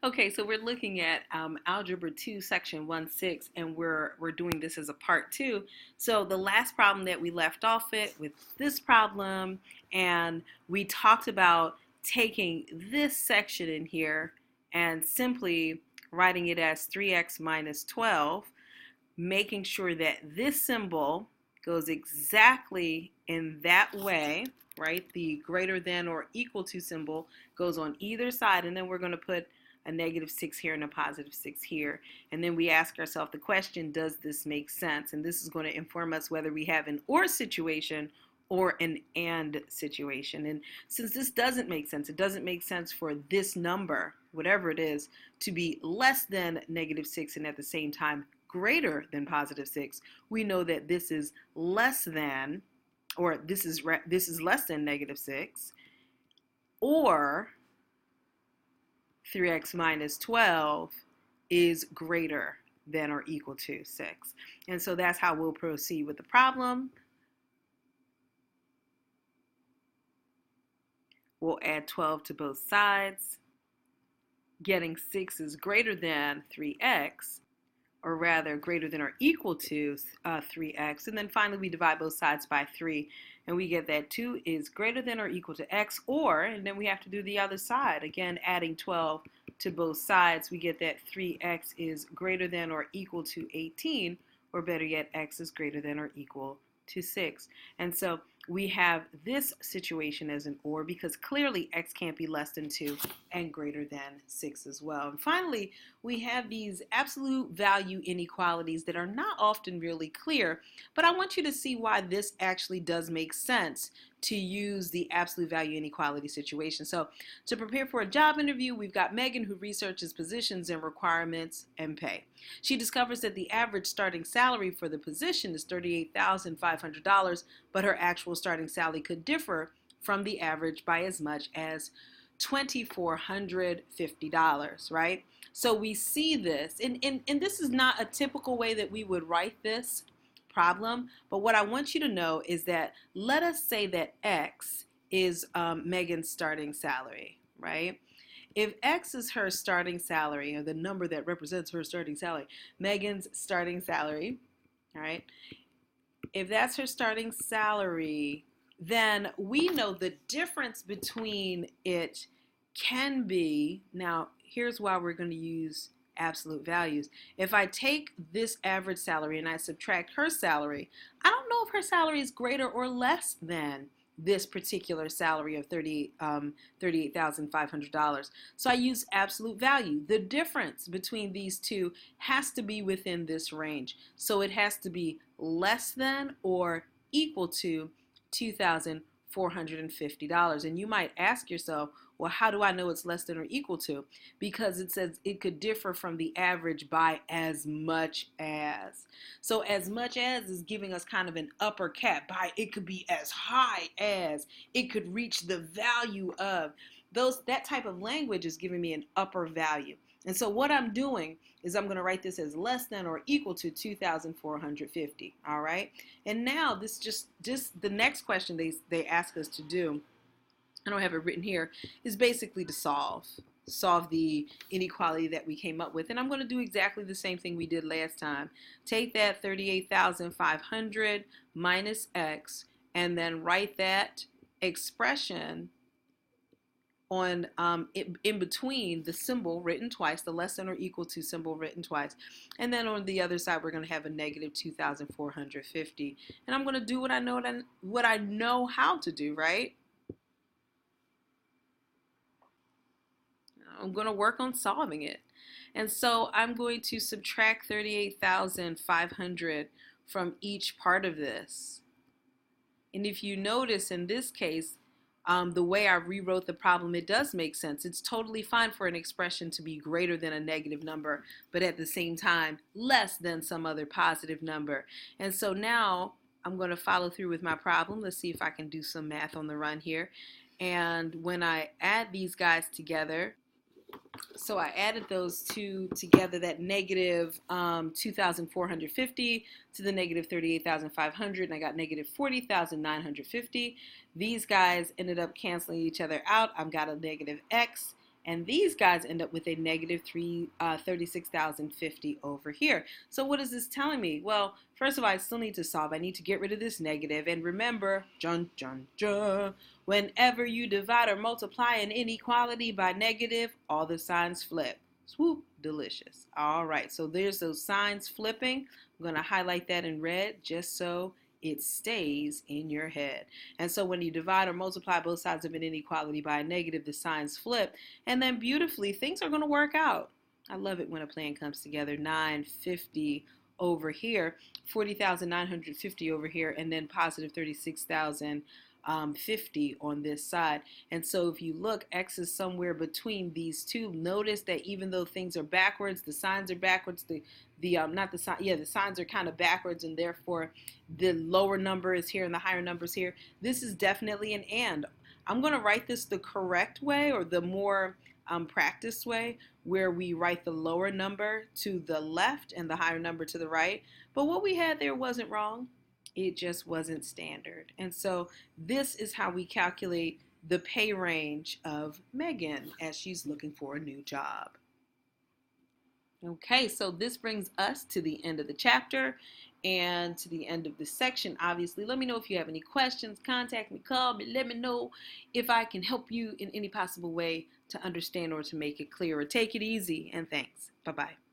Okay, so we're looking at Algebra 2, Section 1-6, and we're doing this as a part 2. So the last problem that we left off with this problem, and we talked about taking this section in here and simply writing it as 3x minus 12, making sure that this symbol goes exactly in that way, right? The greater than or equal to symbol goes on either side, and then we're going to put a -6 here and a +6 here. And then we ask ourselves the question, does this make sense? And this is going to inform us whether we have an or situation or an and situation. And since this doesn't make sense, it doesn't make sense for this number, whatever it is, to be less than -6 and at the same time greater than +6, we know that this is less than, or this is less than -6, or 3x minus 12 is greater than or equal to 6. And so that's how we'll proceed with the problem. We'll add 12 to both sides. Getting 6 is greater than 3x, or rather greater than or equal to 3x. And then finally we divide both sides by 3, and we get that 2 is greater than or equal to x, or, and then we have to do the other side. Again, adding 12 to both sides, we get that 3x is greater than or equal to 18, or better yet, x is greater than or equal to 6. And so we have this situation as an or because clearly x can't be less than 2 and greater than 6 as well. And finally, we have these absolute value inequalities that are not often really clear, but I want you to see why this actually does make sense to use the absolute value inequality situation. So to prepare for a job interview, we've got Megan, who researches positions and requirements and pay. She discovers that the average starting salary for the position is $38,500, but her actual starting salary could differ from the average by as much as $2,450, right? So we see this, and this is not a typical way that we would write this problem, but what I want you to know is that let us say that X is Megan's starting salary, right? If X is her starting salary, or the number that represents her starting salary, Megan's starting salary, all right? If that's her starting salary, then we know the difference between it can be, now here's why we're going to use absolute values. If I take this average salary and I subtract her salary, I don't know if her salary is greater or less than this particular salary of $38,500. So I use absolute value. The difference between these two has to be within this range. So it has to be less than or equal to $2,450. And you might ask yourself, well, how do I know it's less than or equal to? Because it says it could differ from the average by as much as. So as much as is giving us kind of an upper cap. By it could be as high as, it could reach the value of. That type of language is giving me an upper value. And so what I'm doing is I'm going to write this as less than or equal to 2,450. All right. And now this the next question they ask us to do, I don't have it written here, is basically to solve the inequality that we came up with. And I'm going to do exactly the same thing we did last time. Take that 38,500 minus x and then write that expression on in between the symbol written twice, the less than or equal to symbol written twice. And then on the other side, we're going to have a negative 2,450. And I'm going to do what I know how to do, right? I'm going to work on solving it. And so I'm going to subtract 38,500 from each part of this. And if you notice in this case, the way I rewrote the problem, it does make sense. It's totally fine for an expression to be greater than a negative number, but at the same time, less than some other positive number. And so now I'm going to follow through with my problem. Let's see if I can do some math on the run here. And when I add these guys together, so I added those two together, that negative 2,450 to the negative 38,500, and I got negative 40,950. These guys ended up canceling each other out. I've got a negative x And these guys end up with a negative 36,050 over here. So what is this telling me? Well, first of all, I still need to solve. I need to get rid of this negative. And remember, whenever you divide or multiply an inequality by negative, all the signs flip. Swoop, delicious. All right, so there's those signs flipping. I'm going to highlight that in red just so it stays in your head. And so when you divide or multiply both sides of an inequality by a negative, the signs flip. And then beautifully, things are going to work out. I love it when a plan comes together. 950 over here, 40,950 over here, and then positive 36,050 on this side. And so if you look, X is somewhere between these two. Notice that even though things are backwards, the signs are backwards, the signs are kind of backwards, and therefore the lower number is here and the higher number is here. This is definitely an and. I'm going to write this the correct way, or the more practiced way, where we write the lower number to the left and the higher number to the right. But what we had there wasn't wrong. It just wasn't standard. And so this is how we calculate the pay range of Megan as she's looking for a new job. Okay, so this brings us to the end of the chapter and to the end of this section. Obviously, let me know if you have any questions. Contact me, call me, let me know if I can help you in any possible way to understand or to make it clearer. Take it easy, and thanks. Bye-bye.